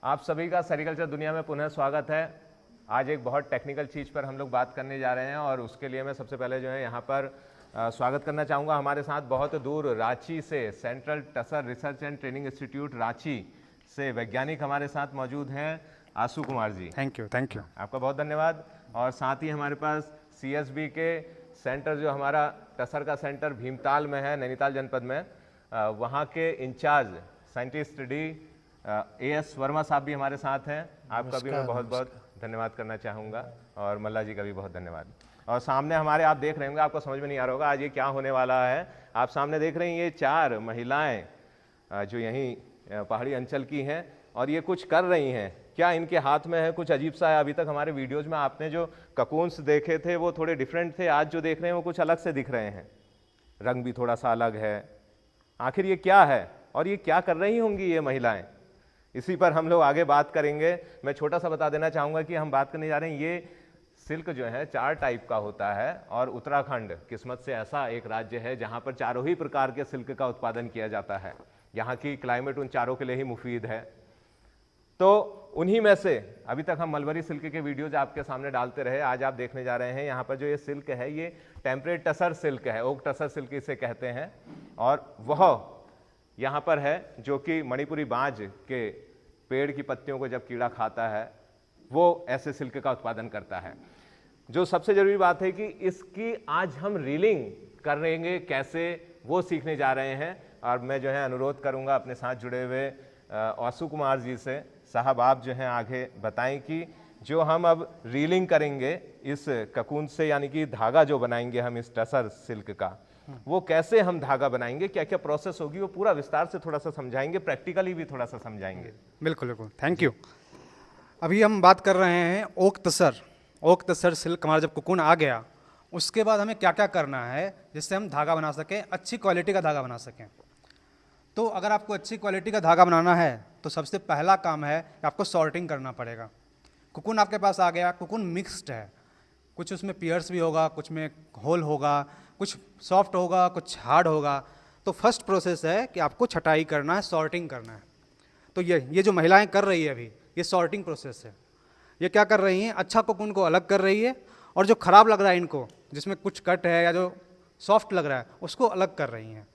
आप सभी का सेरिकल्चर दुनिया में पुनः स्वागत है। आज एक बहुत टेक्निकल चीज़ पर हम लोग बात करने जा रहे हैं और उसके लिए मैं सबसे पहले जो है यहाँ पर स्वागत करना चाहूँगा। हमारे साथ बहुत दूर रांची से central tussar research and training institute Ranchi से वैज्ञानिक हमारे साथ मौजूद हैं, आशु कुमार जी। थैंक यू आपका बहुत धन्यवाद। और साथ ही हमारे पास CSB के सेंटर, जो हमारा टसर का सेंटर भीमताल में है, नैनीताल जनपद में, वहाँ के इंचार्ज साइंटिस्ट AS वर्मा साहब भी हमारे साथ हैं। आपका भी मैं बहुत बहुत धन्यवाद करना चाहूँगा और मल्ला जी का भी बहुत धन्यवाद। और सामने हमारे आप देख रहे होंगे, आपको समझ में नहीं आ रहा होगा आज ये क्या होने वाला है। आप सामने देख रहे हैं ये 4 महिलाएं जो यहीं पहाड़ी अंचल की हैं और ये कुछ कर रही हैं। क्या इनके हाथ में है? कुछ अजीब सा है। अभी तक हमारे वीडियोज में आपने जो ककून्स देखे थे वो थोड़े डिफरेंट थे, आज जो देख रहे हैं वो कुछ अलग से दिख रहे हैं, रंग भी थोड़ा सा अलग है। आखिर ये क्या है और ये क्या कर रही होंगी ये महिलाएं, इसी पर हम लोग आगे बात करेंगे। मैं छोटा सा बता देना चाहूँगा कि हम बात करने जा रहे हैं, ये सिल्क जो है 4 टाइप का होता है और उत्तराखंड किस्मत से ऐसा एक राज्य है जहाँ पर चारों ही प्रकार के सिल्क का उत्पादन किया जाता है। यहाँ की क्लाइमेट उन चारों के लिए ही मुफीद है। तो उन्हीं में से अभी तक हम मलबरी सिल्क के वीडियोज आपके सामने डालते रहे। आज आप देखने जा रहे हैं यहाँ पर जो ये सिल्क है ये टेम्परेट टसर सिल्क है, ओक टसर सिल्क इसे कहते हैं। और वह यहाँ पर है जो कि मणिपुरी बांज के पेड़ की पत्तियों को जब कीड़ा खाता है वो ऐसे सिल्क का उत्पादन करता है। जो सबसे जरूरी बात है कि इसकी आज हम रीलिंग करेंगे कैसे, वो सीखने जा रहे हैं। और मैं जो है अनुरोध करूंगा अपने साथ जुड़े हुए आशु कुमार जी से, साहब आप जो हैं आगे बताएं कि जो हम अब रीलिंग करेंगे इस ककून से, यानी कि धागा जो बनाएंगे हम इस टसर सिल्क का, वो कैसे हम धागा बनाएंगे, क्या क्या प्रोसेस होगी, वो पूरा विस्तार से थोड़ा सा समझाएंगे, प्रैक्टिकली भी थोड़ा सा समझाएंगे। बिल्कुल, थैंक यू। अभी हम बात कर रहे हैं ओक तसर सिल्क। हमारा जब कुकुन आ गया उसके बाद हमें क्या क्या करना है जिससे हम धागा बना सकें, अच्छी क्वालिटी का धागा बना सकें। तो अगर आपको अच्छी क्वालिटी का धागा बनाना है तो सबसे पहला काम है कि आपको सॉर्टिंग करना पड़ेगा। कुकुन आपके पास आ गया, कुकुन मिक्स्ड है, कुछ उसमें पियर्स भी होगा, कुछ में होल होगा, कुछ सॉफ्ट होगा, कुछ हार्ड होगा। तो फर्स्ट प्रोसेस है कि आपको छटाई करना है, सॉर्टिंग करना है। तो ये जो महिलाएं कर रही है अभी, ये सॉर्टिंग प्रोसेस है। ये क्या कर रही हैं, अच्छा कुकुन को अलग कर रही है और जो खराब लग रहा है इनको, जिसमें कुछ कट है या जो सॉफ्ट लग रहा है, उसको अलग कर रही हैं।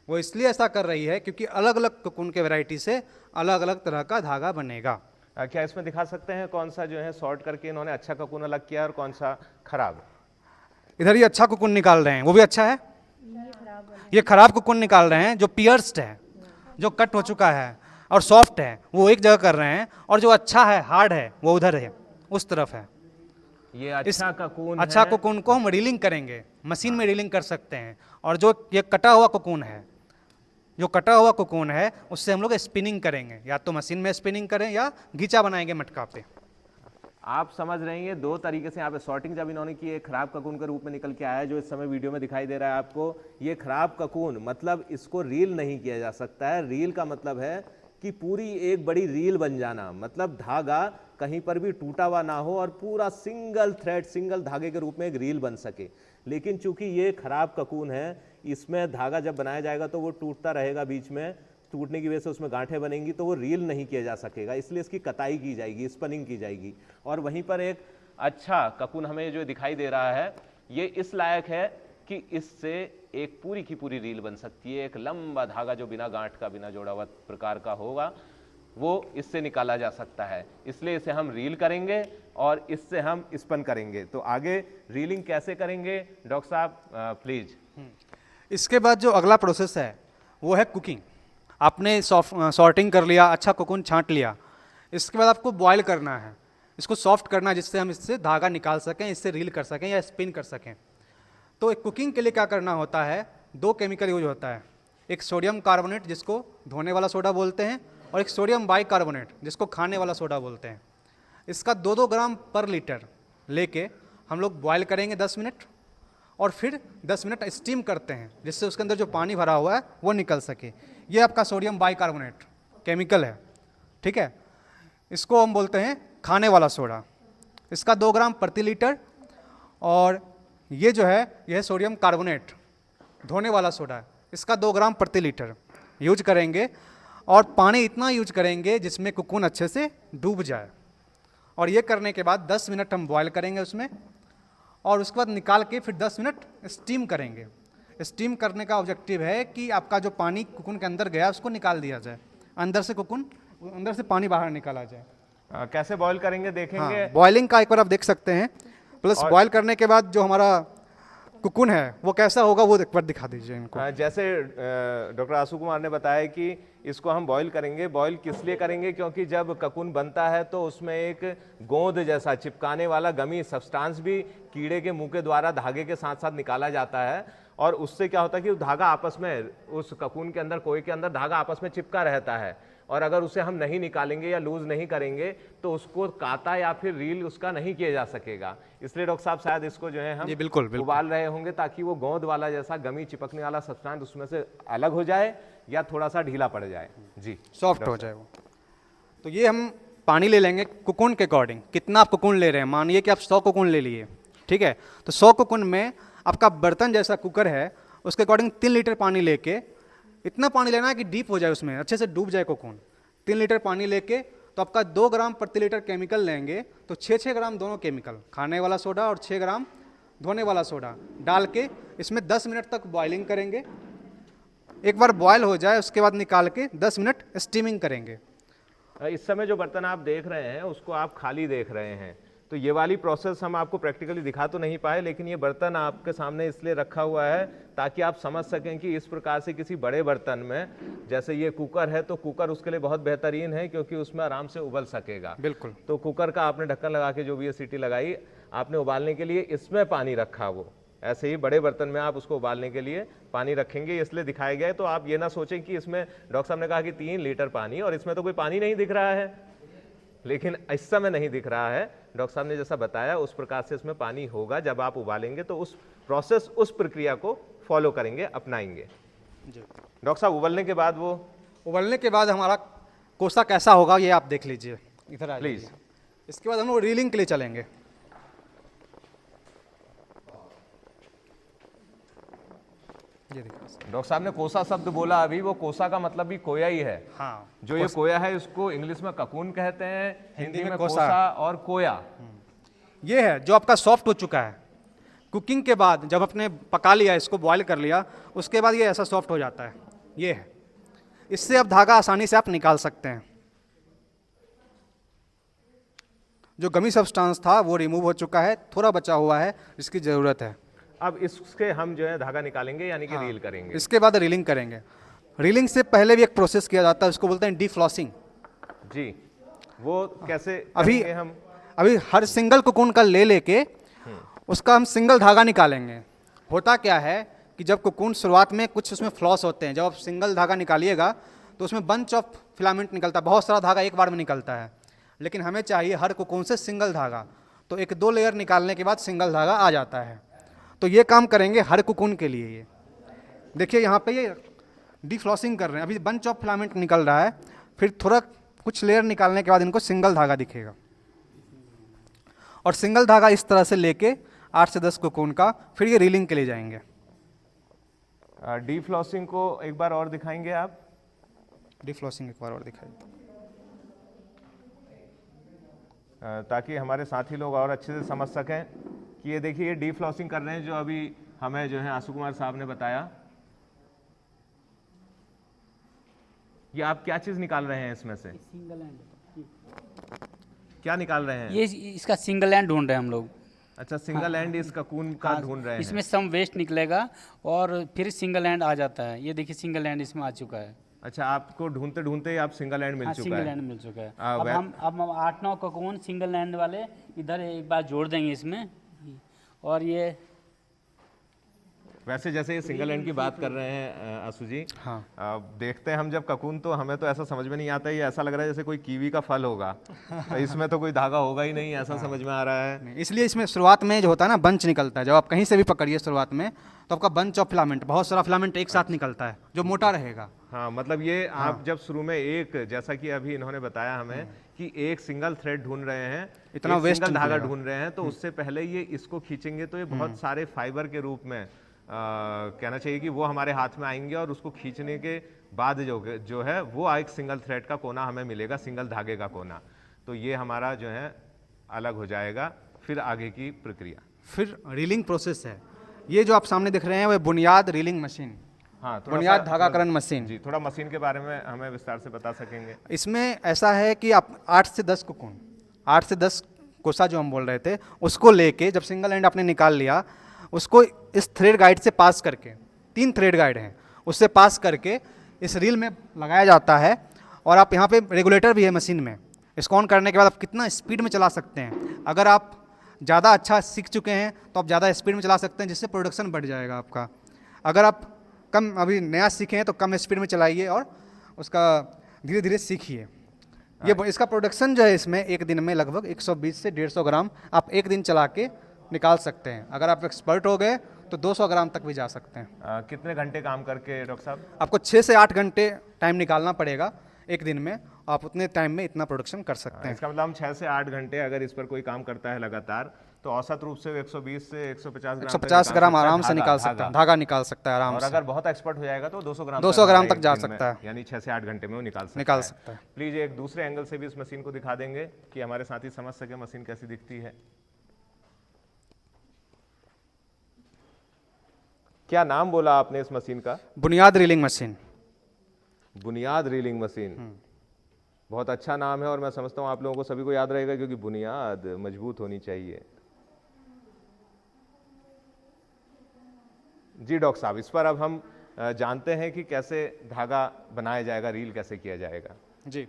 वो इसलिए ऐसा कर रही है क्योंकि अलग अलग कुकुन के वैरायटी से अलग अलग तरह का धागा बनेगा। क्या इसमें दिखा सकते हैं कौन सा जो है सॉर्ट करके इन्होंने अच्छा ककून अलग किया और कौन सा खराब? इधर ये अच्छा कुकुन निकाल रहे हैं, वो भी अच्छा है। ये खराब कुकुन निकाल रहे हैं, जो पियर्स्ड है, जो कट हो चुका है और सॉफ्ट है, वो एक जगह कर रहे हैं, और जो अच्छा है, हार्ड है, वो उधर है, उस तरफ है। ये अच्छा ककून अच्छा है। कुकुन को हम रीलिंग करेंगे, मशीन में रीलिंग कर सकते हैं। और जो ये कटा हुआ कुकुन है, जो कटा हुआ कुकुन है, उससे हम लोग स्पिनिंग करेंगे, या तो मशीन में स्पिनिंग करें या गीचा बनाएंगे मटका पे। आप समझ रहे हैं, ये 2 तरीके से यहाँ पे सॉर्टिंग जब इन्होंने की, एक खराब ककून के रूप में निकल के आया है जो इस समय वीडियो में दिखाई दे रहा है आपको। ये खराब ककून मतलब इसको रील नहीं किया जा सकता है। रील का मतलब है कि पूरी एक बड़ी रील बन जाना, मतलब धागा कहीं पर भी टूटा हुआ ना हो और पूरा सिंगल थ्रेड, सिंगल धागे के रूप में एक रील बन सके। लेकिन चूंकि ये खराब ककून है, इसमें धागा जब बनाया जाएगा तो वो टूटता रहेगा, बीच में टूटने की वजह से उसमें गांठें बनेंगी, तो वो रील नहीं किया जा सकेगा। इसलिए इसकी कताई की जाएगी, स्पनिंग की जाएगी। और वहीं पर एक अच्छा ककून हमें जो दिखाई दे रहा है, ये इस लायक है कि इससे एक पूरी की पूरी रील बन सकती है। एक लंबा धागा जो बिना गांठ का, बिना जोड़ा हुआ प्रकार का होगा, वो इससे निकाला जा सकता है। इसलिए इसे हम रील करेंगे और इससे हम स्पन करेंगे। तो आगे रीलिंग कैसे करेंगे डॉक्टर साहब, प्लीज। इसके बाद जो अगला प्रोसेस है वो है कुकिंग। आपने सॉर्टिंग कर लिया, अच्छा कुकुन छांट लिया, इसके बाद आपको बॉयल करना है, इसको सॉफ्ट करना है, जिससे हम इससे धागा निकाल सकें, इससे रील कर सकें या स्पिन कर सकें। तो एक कुकिंग के लिए क्या करना होता है, 2 केमिकल यूज होता है। एक सोडियम कार्बोनेट, जिसको धोने वाला सोडा बोलते हैं, और एक सोडियम बाइकार्बोनेट, जिसको खाने वाला सोडा बोलते हैं। इसका 2-2 ग्राम पर लीटर लेके हम लोग बॉयल करेंगे 10 मिनट, और फिर 10 मिनट स्टीम करते हैं, जिससे उसके अंदर जो पानी भरा हुआ है वो निकल सके। ये आपका सोडियम बाइकार्बोनेट केमिकल है, ठीक है। इसको हम बोलते हैं खाने वाला सोडा। इसका 2 ग्राम प्रति लीटर। और ये जो है, यह सोडियम कार्बोनेट, धोने वाला सोडा, इसका 2 ग्राम प्रति लीटर यूज करेंगे। और पानी इतना यूज करेंगे जिसमें कोकून अच्छे से डूब जाए। और ये करने के बाद 10 मिनट हम बॉयल करेंगे उसमें, और उसके बाद निकाल के फिर 10 मिनट स्टीम करेंगे। स्टीम करने का ऑब्जेक्टिव है कि आपका जो पानी कोकून के अंदर गया उसको निकाल दिया जाए, अंदर से पानी बाहर निकाला जाए। कैसे बॉईल करेंगे देखेंगे। हाँ, बॉइलिंग का एक बार आप देख सकते हैं, प्लस बॉयल करने के बाद जो हमारा कोकून है वो कैसा होगा वो एक बार दिखा दीजिए इनको। जैसे डॉक्टर आशु कुमार ने बताया कि इसको हम बॉईल करेंगे। बॉईल किस लिए करेंगे, क्योंकि जब कोकून बनता है तो उसमें एक गोंद जैसा चिपकाने वाला गमी सब्सटेंस भी कीड़े के मुंह के द्वारा धागे के साथ साथ निकाला जाता है, और उससे क्या होता है कि धागा आपस में, उस कोकून के अंदर, कोए के अंदर धागा आपस में चिपका रहता है, और अगर उसे हम नहीं निकालेंगे या लूज नहीं करेंगे तो उसको काता या फिर रील उसका नहीं किया जा सकेगा। इसलिए डॉक्टर साहब शायद इसको जो है हम जी बिल्कुल उबाल रहे होंगे ताकि वो गोंद वाला जैसा गमी चिपकने वाला सब्सटेंस उसमें से अलग हो जाए या थोड़ा सा ढीला पड़ जाए, जी सॉफ्ट हो जाए वो। तो ये हम पानी ले लेंगे कोकून के अकॉर्डिंग। कितना आप कोकून ले रहे हैं, मानिए कि आप 100 कोकून ले लिए, ठीक है, तो 100 कोकून में आपका बर्तन जैसा कुकर है उसके अकॉर्डिंग 3 लीटर पानी लेके, इतना पानी लेना है कि डीप हो जाए, उसमें अच्छे से डूब जाए कोकून। 3 लीटर पानी लेके तो आपका 2 ग्राम प्रति लीटर केमिकल लेंगे, तो 6-6 ग्राम दोनों केमिकल, खाने वाला सोडा और 6 ग्राम धोने वाला सोडा डाल के इसमें 10 मिनट तक बॉइलिंग करेंगे। एक बार बॉयल हो जाए उसके बाद निकाल के 10 मिनट स्टीमिंग करेंगे। इस समय जो बर्तन आप देख रहे हैं उसको आप खाली देख रहे हैं, तो ये वाली प्रोसेस हम आपको प्रैक्टिकली दिखा तो नहीं पाए, लेकिन ये बर्तन आपके सामने इसलिए रखा हुआ है ताकि आप समझ सकें कि इस प्रकार से किसी बड़े बर्तन में, जैसे ये कुकर है तो कुकर उसके लिए बहुत बेहतरीन है क्योंकि उसमें आराम से उबल सकेगा। बिल्कुल। तो कुकर का आपने ढक्कन लगा के जो भी ये सीटी लगाई, आपने उबालने के लिए इसमें पानी रखा, वो ऐसे ही बड़े बर्तन में आप उसको उबालने के लिए पानी रखेंगे, इसलिए दिखाया गया है। तो आप ये ना सोचें कि इसमें, डॉक्टर साहब ने कहा कि 3 लीटर पानी, और इसमें तो कोई पानी नहीं दिख रहा है, लेकिन इस समय नहीं दिख रहा है। डॉक्टर साहब ने जैसा बताया उस प्रकार से इसमें पानी होगा जब आप उबालेंगे, तो उस प्रोसेस, उस प्रक्रिया को फॉलो करेंगे, अपनाएंगे। डॉक्टर साहब उबलने के बाद, वो उबलने के बाद हमारा कोसा कैसा होगा ये आप देख लीजिए, इधर आ प्लीज। इसके बाद हम लोग रीलिंग के लिए चलेंगे। ये देखिए डॉक्टर साहब ने कोसा शब्द बोला अभी, वो कोसा का मतलब भी कोया ही है। हाँ, जो ये कोया है इसको इंग्लिश में ककून कहते हैं, हिंदी में कोसा कोसा और कोया। ये है जो आपका सॉफ्ट हो चुका है। कुकिंग के बाद जब आपने पका लिया, इसको बॉयल कर लिया, उसके बाद ये ऐसा सॉफ्ट हो जाता है। ये है, इससे अब धागा आसानी से आप निकाल सकते हैं। जो गमी सब्सटेंस था वो रिमूव हो चुका है, थोड़ा बचा हुआ है जिसकी ज़रूरत है। अब इसके हम जो है धागा निकालेंगे, यानी कि रील करेंगे। इसके बाद रीलिंग करेंगे। रीलिंग से पहले भी एक प्रोसेस किया जाता है, उसको बोलते हैं डीफ्लॉसिंग। जी, वो कैसे अभी करेंगे हम? अभी हर सिंगल कोकून का ले लेके उसका हम सिंगल धागा निकालेंगे। होता क्या है कि जब कोकून शुरुआत में कुछ उसमें फ्लॉस होते हैं, जब आप सिंगल धागा निकालिएगा तो उसमें बंच ऑफ फिलामेंट निकलता है, बहुत सारा धागा एक बार में निकलता है। लेकिन हमें चाहिए हर कोकून से सिंगल धागा, तो 1-2 लेयर निकालने के बाद सिंगल धागा आ जाता है। तो ये काम करेंगे हर कोकून के लिए। ये देखिए यहाँ पे ये डीफ्लॉसिंग कर रहे हैं, अभी बंच ऑफ फिलामेंट निकल रहा है, फिर थोड़ा कुछ लेयर निकालने के बाद इनको सिंगल धागा दिखेगा। और सिंगल धागा इस तरह से लेके 8 से 10 कोकून का, फिर ये रीलिंग के लिए जाएंगे। डीफ्लॉसिंग को एक बार और दिखाएंगे आप? डीफ्लॉसिंग एक बार और दिखाइए, ताकि हमारे साथी लोग और अच्छे से समझ सकें कि ये देखिए ये डीफ्लॉसिंग कर रहे हैं, जो अभी हमें जो है आशु कुमार साहब ने बताया। ये आप क्या चीज निकाल रहे हैं इसमें से? सिंगल एंड, क्या निकाल रहे हैं? ये इसका सिंगल एंड ढूंढ रहे हैं हम लोग। अच्छा, सिंगल एंड इस ककून का ढूंढ रहे हैं। इसमें सम वेस्ट निकलेगा और फिर सिंगल एंड आ जाता है। ये देखिए सिंगल एंड इसमें आ चुका है। अच्छा, आपको ढूंढते ढूंढते आप सिंगल एंड मिल चुका सिंगल है। एंड मिल चुका है। हाँ, अब हम 8-9 कोकून सिंगल एंड वाले इधर एक बार जोड़ देंगे इसमें। और ये वैसे जैसे ये सिंगल एंड की बात कर रहे हैं आशु जी, हाँ, देखते हैं हम जब ककून, तो हमें तो ऐसा समझ में नहीं आता, ये ऐसा लग रहा है जैसे कोई कीवी का फल होगा। तो इसमें तो कोई धागा होगा ही नहीं, ऐसा समझ में आ रहा है। इसलिए इसमें शुरुआत में जो होता है ना, बंच निकलता है। जब आप कहीं से भी पकड़िए शुरुआत में, तो आपका बंच ऑफ फिलामेंट, बहुत सारा फिलामेंट एक साथ निकलता है जो मोटा रहेगा। हाँ, मतलब ये आप जब शुरू में एक, जैसा कि अभी इन्होंने बताया हमें कि एक सिंगल थ्रेड ढूंढ रहे हैं, इतना एक वेस्ट सिंगल धागा ढूंढ रहे हैं, तो उससे पहले ये इसको खींचेंगे तो ये बहुत सारे फाइबर के रूप में कहना चाहिए कि वो हमारे हाथ में आएंगे और उसको खींचने के बाद जो है वो एक सिंगल थ्रेड का कोना हमें मिलेगा, सिंगल धागे का कोना। तो ये हमारा जो है अलग हो जाएगा। फिर आगे की प्रक्रिया, फिर रीलिंग प्रोसेस है। ये जो आप सामने दिख रहे हैं वो बुनियाद रीलिंग मशीन, हाँ थोड़ा बुनियाद सा धागाकरण मशीन। जी, थोड़ा मशीन के बारे में हमें विस्तार से बता सकेंगे? इसमें ऐसा है कि आप 8 से 10 कोकून, 8 से 10 कोसा जो हम बोल रहे थे, उसको लेके जब सिंगल एंड आपने निकाल लिया, उसको इस थ्रेड गाइड से पास करके, 3 थ्रेड गाइड हैं, उससे पास करके इस रील में लगाया जाता है। और आप यहाँ पे रेगुलेटर भी है मशीन में। इसको ऑन करने के बाद आप कितना स्पीड में चला सकते हैं। अगर आप ज़्यादा अच्छा सीख चुके हैं तो आप ज़्यादा स्पीड में चला सकते हैं, जिससे प्रोडक्शन बढ़ जाएगा आपका। अगर आप कम अभी नया सीखे हैं तो कम स्पीड में चलाइए और उसका धीरे धीरे सीखिए। ये इसका प्रोडक्शन जो है इसमें एक दिन में लगभग 120 से 150 ग्राम आप एक दिन चला के निकाल सकते हैं। अगर आप एक्सपर्ट हो गए तो 200 ग्राम तक भी जा सकते हैं। कितने घंटे काम करके डॉक्टर साहब? आपको 6 से 8 घंटे टाइम निकालना पड़ेगा एक दिन में। आप उतने टाइम में इतना प्रोडक्शन कर सकते हैं। इसका मतलब हम 6 से 8 घंटे अगर इस पर कोई काम करता है लगातार, तो औसत रूप से 120 से 150 ग्राम 150 ग्राम आराम से निकाल सकता है, धागा निकाल सकता है आराम और से। अगर बहुत एक्सपर्ट हो जाएगा तो 200 ग्राम तक एक जा दिन में, सकता है, यानी 6 से 8 घंटे में वो निकाल सकता है। प्लीज एक दूसरे एंगल से भी इस मशीन को दिखा देंगे कि हमारे साथी समझ सके मशीन कैसी दिखती है। क्या नाम बोला आपने इस मशीन का? बुनियाद रीलिंग मशीन। बुनियाद रीलिंग मशीन, बहुत अच्छा नाम है और मैं समझता हूँ आप लोगों को सभी को याद रहेगा, क्योंकि बुनियाद मजबूत होनी चाहिए। जी डॉक्टर साहब, इस पर अब हम जानते हैं कि कैसे धागा बनाया जाएगा, रील कैसे किया जाएगा। जी,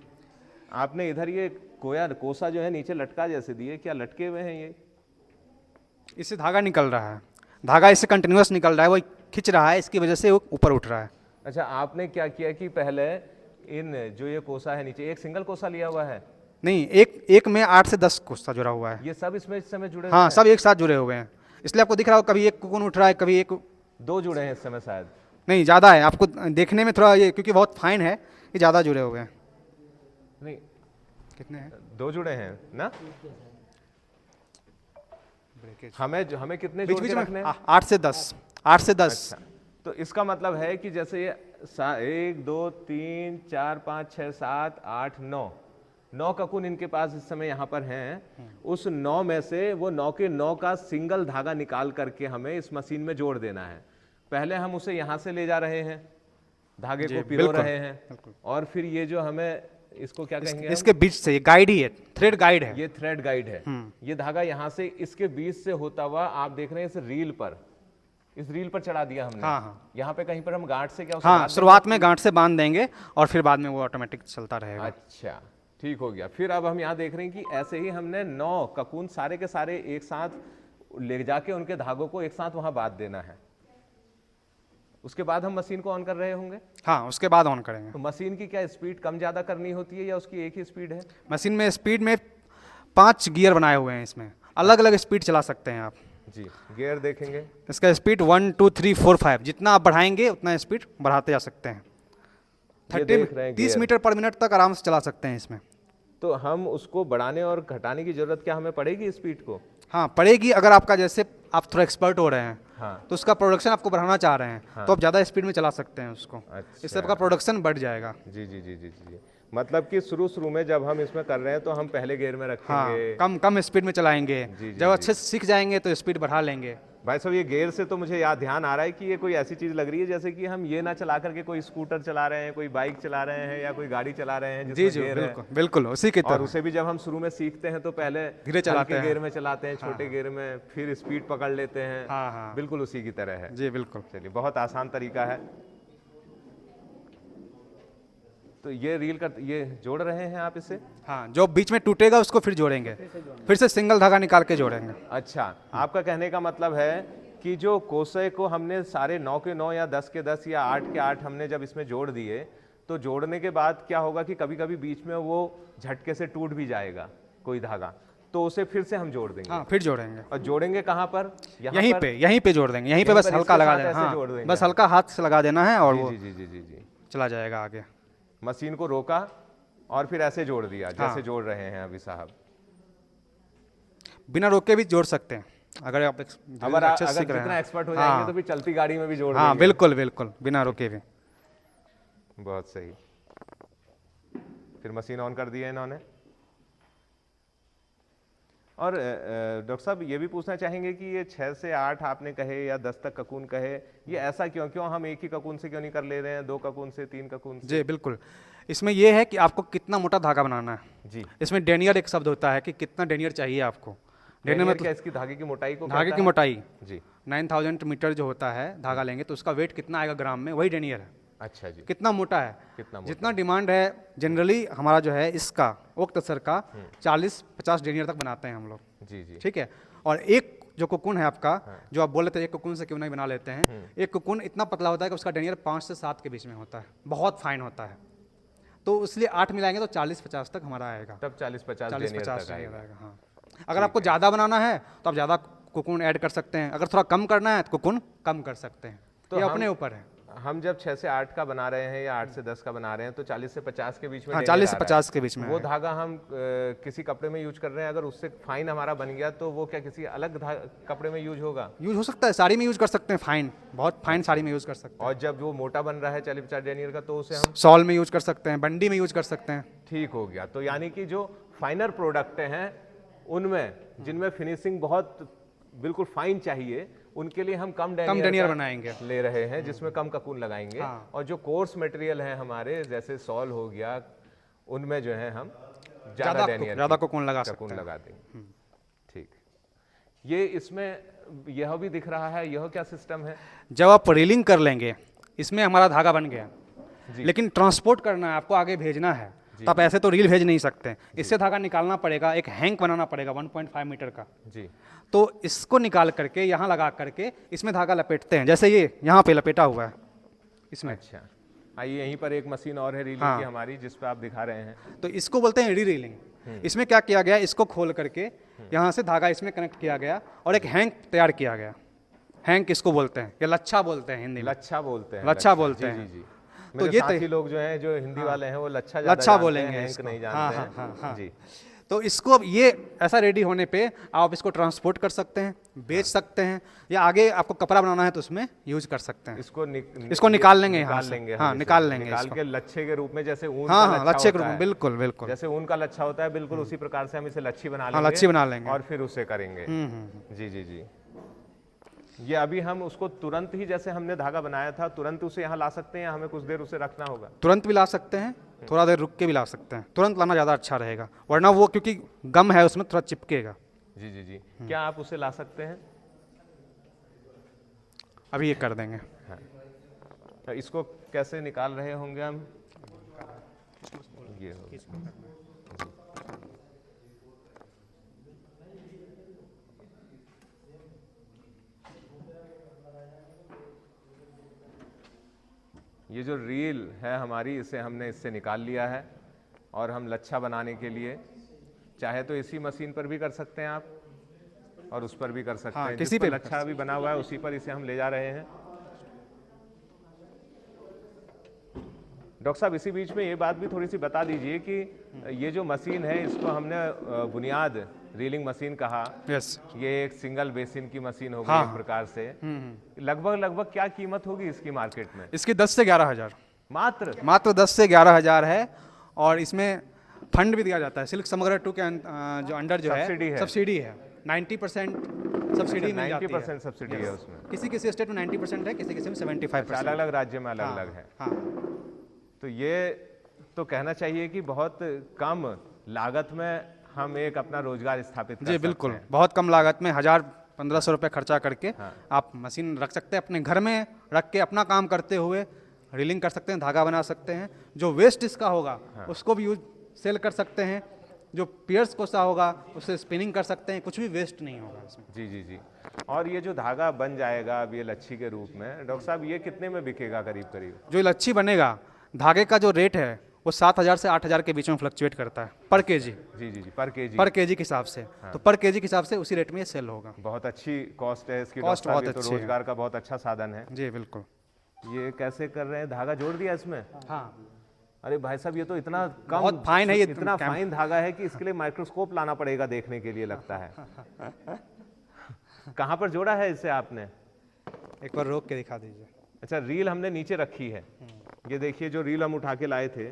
आपने इधर ये कोसा जो है नीचे लटका जैसे दिए, क्या लटके हुए हैं ये? इससे धागा निकल रहा है, धागा इससे कंटिन्यूअस निकल रहा है, वो खिंच रहा है, इसकी वजह से वो ऊपर उठ रहा है। अच्छा, आपने क्या किया कि पहले इन जो ये कोसा है नीचे, एक सिंगल कोसा लिया हुआ है? नहीं, एक में 8 से 10 कोसा जुड़ा हुआ है। ये सब इसमें इस समय जुड़े हाँ, हुए हैं? सब एक साथ जुड़े हुए हैं, इसलिए आपको दिख रहा हो कभी एक कोकून उठ रहा है, कभी एक। 2 जुड़े हैं इस समय शायद। नहीं, ज़्यादा है, आपको देखने में थोड़ा ये क्योंकि बहुत फाइन है, ये ज़्यादा जुड़े हुए हैं। नहीं, कितने हैं? 2 जुड़े हैं ना? हमें कितने बीच जोड़ बीच के में रखने हैं? 8 से 10, 8 से 10। अच्छा, तो इसका मतलब है कि जैसे ये 1 2 3 4 5 6 7 8 9 ककून इनके पास इस समय यहाँ पर हैं। उस 9 में से वो 9 के 9 का सिंगल धागा निकाल करके हमें इस मशीन में जोड़ देना है। पहले हम उसे यहाँ से ले जा रहे हैं, धागे को पिरो रहे हैं, और फिर ये जो हमें इसको क्या कहेंगे? इसके बीच से ये गाइड ही है, थ्रेड गाइड है। ये थ्रेड गाइड है। ये धागा यहाँ से इसके बीच से होता हुआ आप देख रहे हैं इस रील पर चढ़ा दिया हमने। हाँ, हाँ। यहाँ पे कहीं पर हम गांठ से क्या उसे हाँ, बांध शुरुआत में गांठ से बांध देंगे और फिर बाद में वो ऑटोमेटिक चलता देंगे? रहेगा। अच्छा, ठीक हो गया। फिर अब हम यहाँ देख रहे हैं कि ऐसे ही हमने 9 ककून सारे के सारे एक साथ ले जाके उनके धागों को एक साथ वहां बांध देना है। उसके बाद हम मशीन को ऑन कर रहे होंगे। हाँ, उसके बाद ऑन करेंगे। तो मशीन की क्या स्पीड कम ज्यादा करनी होती है या उसकी एक ही स्पीड है? मशीन में स्पीड में 5 गियर बनाए हुए हैं, इसमें अलग अलग स्पीड चला सकते हैं आप। जी, गियर देखेंगे। इसका स्पीड 1 2 3 4 5, जितना आप बढ़ाएंगे उतना स्पीड बढ़ाते जा सकते हैं। ये देख रहे हैं 30 गियर। मीटर पर मिनट तक आराम से चला सकते हैं इसमें। तो हम उसको बढ़ाने और घटाने की जरूरत क्या हमें पड़ेगी स्पीड को? हाँ, पड़ेगी। अगर आपका जैसे आप थोड़ा एक्सपर्ट हो रहे हैं, हाँ। तो उसका प्रोडक्शन आपको बढ़ाना चाह रहे हैं, तो आप ज़्यादा स्पीड में चला सकते हैं उसको। अच्छा। इससे आपका प्रोडक्शन बढ़ जाएगा। जी जी जी जी जी। मतलब कि शुरू में जब हम इसमें कर रहे हैं तो हम पहले गियर में हाँ, रखेंगे। कम स्पीड में चलाएंगे। जी, जब अच्छे से सीख जाएंगे तो स्पीड बढ़ा लेंगे। भाई साहब, ये गियर से तो मुझे याद ध्यान आ रहा है कि ये कोई ऐसी चीज लग रही है जैसे कि हम ये ना चला करके कोई स्कूटर चला रहे हैं, कोई बाइक चला रहे हैं या कोई गाड़ी चला रहे हैं जी जिसमें जी, गियर है। बिल्कुल बिल्कुल उसी की और तरह। उसे भी जब हम शुरू में सीखते हैं तो पहले धीरे चलाते हैं। गियर में चलाते हैं, छोटे गियर में, फिर स्पीड पकड़ लेते हैं। हाँ, हाँ। बिल्कुल उसी की तरह है। जी बिल्कुल। चलिए, बहुत आसान तरीका है। तो ये रील कर ये जोड़ रहे हैं आप इसे? हाँ, जो बीच में टूटेगा उसको फिर जोड़ेंगे, फिर से सिंगल धागा निकाल के जोड़ेंगे। अच्छा, आपका कहने का मतलब है कि जो कोसे को हमने सारे 9 के 9 या 10 के 10 या 8 के 8 हमने जब इसमें जोड़ दिए, तो जोड़ने के बाद क्या होगा कि कभी कभी बीच में वो झटके से टूट भी जाएगा कोई धागा, तो उसे फिर से हम जोड़ देंगे। हाँ, फिर जोड़ेंगे। और जोड़ेंगे कहाँ पर? यहीं पे जोड़ देंगे। यहीं पे यहीं बस पर हल्का इसके लगा साथ देना। ऐसे हाँ, जोड़ देंगे बस हल्का हाथ से लगा देना है और वो जी जी जी जी जी। चला जाएगा आगे। मशीन को रोका और फिर ऐसे जोड़ दिया, जैसे हाँ। जोड़ रहे हैं अभी साहब। बिना रोके भी जोड़ सकते हैं, अगर आप अगर अच्छे से अगर सीख रहे जितना हैं। एक्सपर्ट हो हाँ। जाएंगे तो फिर चलती गाड़ी में भी जोड़ हाँ देंगे। बिल्कुल बिल्कुल, बिना रुके भी। बहुत सही। फिर मशीन ऑन कर दी है इन्होंने। और डॉक्टर साहब ये भी पूछना चाहेंगे कि ये 6 से 8 आपने कहे या 10 तक ककून कहे, ये ऐसा क्यों क्यों हम एक ही ककून से क्यों नहीं कर ले रहे हैं, 2 ककून से, 3 ककून से? जी बिल्कुल, इसमें ये है कि आपको कितना मोटा धागा बनाना है। जी। इसमें डेनियर एक शब्द होता है कि कितना डेनियर चाहिए आपको। डेनियर डेनियर क्या इसकी धागे की मोटाई को धागे कहता की है? मोटाई जी। 9000 मीटर जो होता है धागा लेंगे तो उसका वेट कितना आएगा ग्राम में, वही डेनियर है। अच्छा जी। कितना मोटा है, कितना मोटा? जितना डिमांड है जनरली हमारा जो है इसका ओक तसर का 40-50 डेनियर तक बनाते हैं हम लोग। जी जी। ठीक है। और एक जो कोकून है आपका, जो आप बोल रहे थे एक कोकून से क्यों नहीं बना लेते हैं, एक कोकून इतना पतला होता है कि उसका डेनियर 5 से 7 के बीच में होता है, बहुत फाइन होता है। तो इसलिए 8 मिलाएंगे तो 40-50 तक हमारा आएगा। तब 40-50 डेनियर 40-50 तक आएगा। डेनियर आएगा। हाँ, अगर आपको ज़्यादा बनाना है तो आप ज़्यादा कोकून ऐड कर सकते हैं, अगर थोड़ा कम करना है तो कोकून कम कर सकते हैं। तो ये हम- अपने ऊपर है। हम जब 6 से 8 का बना रहे हैं या 8 से 10 का बना रहे हैं तो 40 से 50 के बीच में हाँ, डेनियर 40 से आ रहा है। 50 के बीच में वो आएगा। धागा हम किसी कपड़े में यूज कर रहे हैं, अगर उससे फाइन हमारा बन गया तो वो क्या किसी अलग कपड़े में यूज होगा? यूज हो सकता है, साड़ी में यूज कर सकते हैं, फाइन, बहुत फाइन साड़ी में यूज कर सकते हैं। और जब वो मोटा बन रहा है 40-50 डेनियर का तो उसे हम शॉल में यूज कर सकते हैं, बंडी में यूज कर सकते हैं। ठीक हो गया। तो यानी कि जो फाइनर प्रोडक्ट हैं उनमें जिनमें फिनिशिंग बहुत बिल्कुल फाइन चाहिए, उनके लिए हम कम डेनियर का बनाएंगे। ले रहे हैं, जिसमें कम ककून लगाएंगे। हाँ। और जो कोर्स मटेरियल है हमारे जैसे सॉल हो गया, उनमें जो है हम ज़्यादा डेनियर ज़्यादा कोकून लगा सकते ककून हैं। लगा देंगे। ठीक। ये इसमें यह भी दिख रहा है, यह क्या सिस्टम है? जब आप रीलिंग कर लेंगे, इसमें हमारा धागा बन गया, लेकिन ट्रांसपोर्ट करना है, आपको आगे भेजना है, तो आप ऐसे तो रील भेज नहीं सकते। इससे धागा निकालना पड़ेगा, एक हैंक बनाना पड़ेगा 1.5 मीटर का। जी। तो इसको निकाल करके यहाँ लगा करके इसमें धागा लपेटते हैं, जैसे ये यहाँ पे लपेटा हुआ है इसमें। अच्छा, आइए यहीं पर एक मशीन और है रीलिंग हाँ। की हमारी, जिस पे आप दिखा रहे हैं। तो इसको बोलते हैं री रीलिंग। इसमें क्या किया गया, इसको खोल करके यहाँ से धागा इसमें कनेक्ट किया गया और एक हैंक तैयार किया गया। हैंक इसको बोलते हैं, या लच्छा बोलते हैं हिंदी में। लच्छा बोलते हैं। लच्छा बोलते जी, हैं। जी जी। तो मेरे ये साथी लोग जो हैं जो हिंदी वाले हैं वो लच्छा ज़्यादा लच्छा जानते बोलेंगे हैं, हैंक इसको। नहीं हाँ, जानते हाँ, हैं। हाँ, हाँ। जी। तो इसको अब ये ऐसा रेडी होने पे आप इसको ट्रांसपोर्ट कर सकते हैं, बेच सकते हैं, या आगे आपको कपड़ा बनाना है तो उसमें यूज कर सकते हैं। इसको निकाल लेंगे यहाँ से। निकाल हाँ, निकाल लेंगे निकाल इसको। के लच्छे के रूप में, जैसे ऊन हाँ का हाँ, लच्छा लच्छे के होता रूप में, है। बिल्कुल बिल्कुल। जैसे ऊन का लच्छा होता है, बिल्कुल उसी प्रकार से हम इसे लच्छी बना हाँ, लेंगे। लच्छी बना लेंगे। और फिर उसे करेंगे। जी जी जी। ये अभी हम उसको तुरंत ही, जैसे हमने धागा बनाया था, तुरंत उसे यहाँ ला सकते हैं या हमें कुछ देर उसे रखना होगा? तुरंत भी ला सकते हैं, थोड़ा देर रुक के भी ला सकते हैं। तुरंत लाना ज़्यादा अच्छा रहेगा, वरना वो क्योंकि गम है उसमें थोड़ा चिपकेगा। जी जी जी। क्या आप उसे ला सकते हैं? अभी ये कर देंगे। तो इसको कैसे निकाल रहे होंगे हम? ये हो। ये जो रील है हमारी, इसे हमने इससे निकाल लिया है और हम लच्छा बनाने के लिए चाहे तो इसी मशीन पर भी कर सकते हैं आप, और उस पर भी कर सकते हाँ, हैं। किसी जिस पर पे भी लच्छा अभी बना हुआ है उसी पर इसे हम ले जा रहे हैं। डॉक्टर साहब, इसी बीच में ये बात भी थोड़ी सी बता दीजिए कि ये जो मशीन है इसको हमने बुनियाद रीलिंग मशीन कहा। यस। ये एक सिंगल बेसिन की मशीन होगी हाँ। एक प्रकार से। लगभग क्या कीमत होगी इसकी मार्केट में? इसकी 10 से 11 हज़ार, मात्र 10 से 11 हज़ार है। और इसमें फंड भी दिया जाता है, सिल्क समग्र 2 के जो अंडर जो है सब्सिडी है। 90% सब्सिडी मिल जाती है। 90% सब्सिडी है उसमें। किसी किसी स्टेट में 90% है, किसी किसी में 75%। अलग अलग राज्य में अलग अलग है। हाँ, तो ये तो कहना चाहिए कि बहुत कम लागत में हम एक अपना रोजगार स्थापित कर जी सकते बिल्कुल, हैं। बहुत कम लागत में 1000-1500 रुपये खर्चा करके आप मशीन रख सकते हैं, अपने घर में रख के अपना काम करते हुए रीलिंग कर सकते हैं, धागा बना सकते हैं। जो वेस्ट इसका होगा उसको भी यूज सेल कर सकते हैं। जो पियर्स कोसा होगा उससे स्पिनिंग कर सकते हैं, कुछ भी वेस्ट नहीं होगा इसमें। जी जी जी। और ये जो धागा बन जाएगा अब ये लच्छी के रूप में, डॉक्टर साहब ये कितने में बिकेगा करीब करीब? जो लच्छी बनेगा, धागे का जो रेट है वो 7000 से 8000 के बीच में फ्लक्चुएट करता है पर केजी। जी जी जी। पर केजी के हिसाब से। तो पर केजी के हिसाब से उसी रेट में ये सेल होगा। बहुत अच्छी कॉस्ट है इसकी। कॉस्ट डॉक्टर साहब, बहुत ये तो अच्छी है। रोजगार का बहुत अच्छा साधन है। जी बिल्कुल। ये कैसे कर रहे हैं? धागा जोड़ दिया इसमें? हाँ, अरे भाई साहब, ये तो इतना कम, बहुत फाइन है ये, इतना फाइन धागा है कि इसके लिए माइक्रोस्कोप लाना पड़ेगा देखने के लिए लगता है। कहाँ पर जोड़ा है इसे आपने? एक बार रोक के दिखा दीजिए। अच्छा, रील हमने नीचे रखी है। ये देखिए, जो रील हम उठा के लाए थे,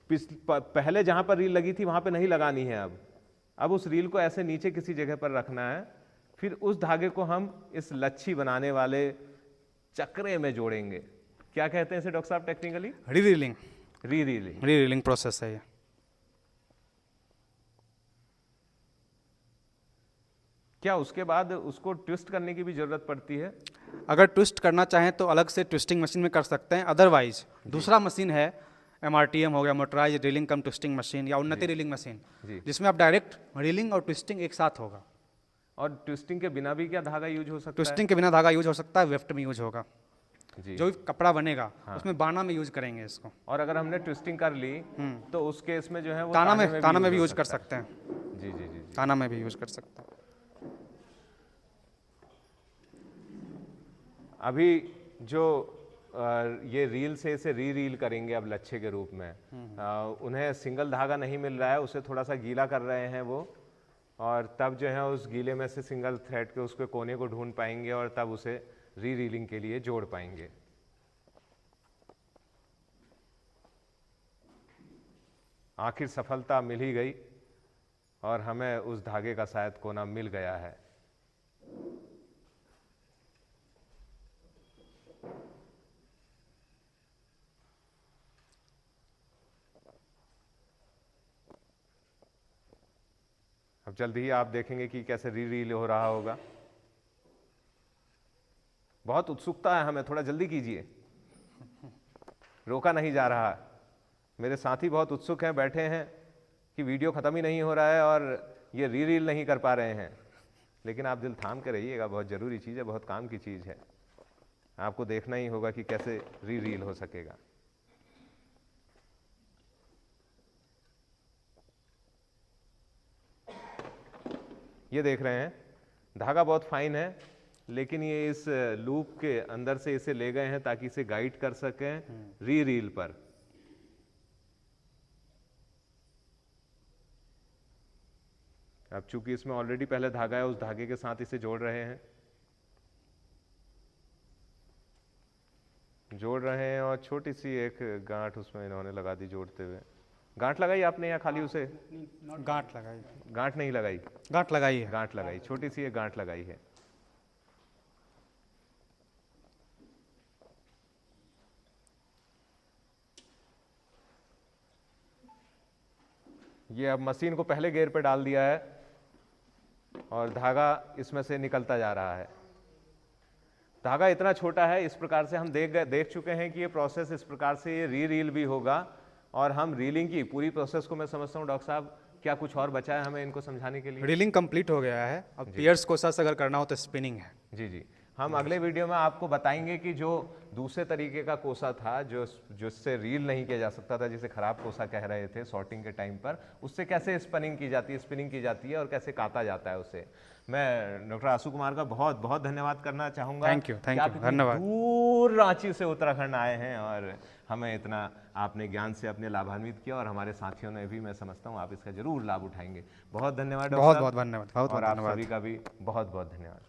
पहले जहां पर रील लगी थी वहां पे नहीं लगानी है। अब उस रील को ऐसे नीचे किसी जगह पर रखना है, फिर उस धागे को हम इस लच्छी बनाने वाले चक्रे में जोड़ेंगे। क्या कहते हैं इसे डॉक्टर साहब टेक्निकली? री रीलिंग। री रीलिंग। री रीलिंग प्रोसेस है ये। क्या उसके बाद उसको ट्विस्ट करने की भी जरूरत पड़ती है? अगर ट्विस्ट करना चाहें तो अलग से ट्विस्टिंग मशीन में कर सकते हैं, अदरवाइज दूसरा मशीन है MRTM हो गया, मोटराइज रीलिंग कम ट्विस्टिंग मशीन, या उन्नति रीलिंग मशीन, जिसमें आप डायरेक्ट रीलिंग और ट्विस्टिंग एक साथ होगा। और ट्विस्टिंग के बिना भी क्या धागा यूज हो सकता ट्विस्टिंग के बिना धागा यूज हो सकता है, वेफ्ट में यूज होगा। है? जो भी कपड़ा बनेगा उसमें बाना में यूज करेंगे इसको। और अगर हमने ट्विस्टिंग कर ली तो उस केस में जो है वो ताना में भी हो यूज कर सकता है। सकते हैं। जी जी जी जी। ताना में भी यूज कर सकते हैं। अभी जो ये रील से इसे री रील करेंगे अब लच्छे के रूप में, उन्हें सिंगल धागा नहीं मिल रहा है, उसे थोड़ा सा गीला कर रहे हैं वो, और तब जो है उस गीले में से सिंगल थ्रेड के उसके कोने को ढूंढ पाएंगे और तब उसे री रीलिंग के लिए जोड़ पाएंगे। आखिर सफलता मिल ही गई और हमें उस धागे का शायद कोना मिल गया है। अब जल्दी ही आप देखेंगे कि कैसे री रील हो रहा होगा। बहुत उत्सुकता है हमें, थोड़ा जल्दी कीजिए, रोका नहीं जा रहा। मेरे साथी बहुत उत्सुक हैं, बैठे हैं कि वीडियो खत्म ही नहीं हो रहा है और ये री रील नहीं कर पा रहे हैं। लेकिन आप दिल थाम के रहिएगा, बहुत ज़रूरी चीज़ है, बहुत काम की चीज़ है। आपको देखना ही होगा कि कैसे री रील हो सकेगा। ये देख रहे हैं, धागा बहुत फाइन है, लेकिन ये इस लूप के अंदर से इसे ले गए हैं ताकि इसे गाइड कर सकें री रील पर। अब चूंकि इसमें ऑलरेडी पहले धागा है, उस धागे के साथ इसे जोड़ रहे हैं और छोटी सी एक गांठ उसमें इन्होंने लगा दी जोड़ते हुए। गांठ लगाई आपने या खाली उसे? गांठ लगाई। गांठ नहीं लगाई? गांठ लगाई है। गांठ लगाई, छोटी सी एक गांठ लगाई है। ये अब मशीन को पहले गियर पे डाल दिया है और धागा इसमें से निकलता जा रहा है। धागा इतना छोटा है, इस प्रकार से हम देख चुके हैं कि ये प्रोसेस इस प्रकार से ये री रील भी होगा। और हम रीलिंग की पूरी प्रोसेस को मैं समझता हूँ डॉक्टर साहब, क्या कुछ और बचा है हमें इनको समझाने के लिए? रीलिंग कंप्लीट हो गया है, अब पियर्स कोसा अगर करना हो तो स्पिनिंग है। जी जी, हम अगले वीडियो में आपको बताएंगे कि जो दूसरे तरीके का कोसा था, जिससे रील नहीं किया जा सकता था, जिसे खराब कोसा कह रहे थे सॉर्टिंग के टाइम पर, उससे कैसे स्पिनिंग की जाती है और कैसे काता जाता है उसे। मैं डॉक्टर आशु कुमार का बहुत बहुत धन्यवाद करना चाहूँगा। थैंक यू, धन्यवाद। दूर रांची से उत्तराखंड आए हैं और हमें इतना आपने ज्ञान से अपने लाभान्वित किया, और हमारे साथियों ने भी, मैं समझता हूँ आप इसका जरूर लाभ उठाएंगे। बहुत धन्यवाद डॉक्टर साहब। बहुत धन्यवाद। और आप सभी का भी बहुत बहुत धन्यवाद।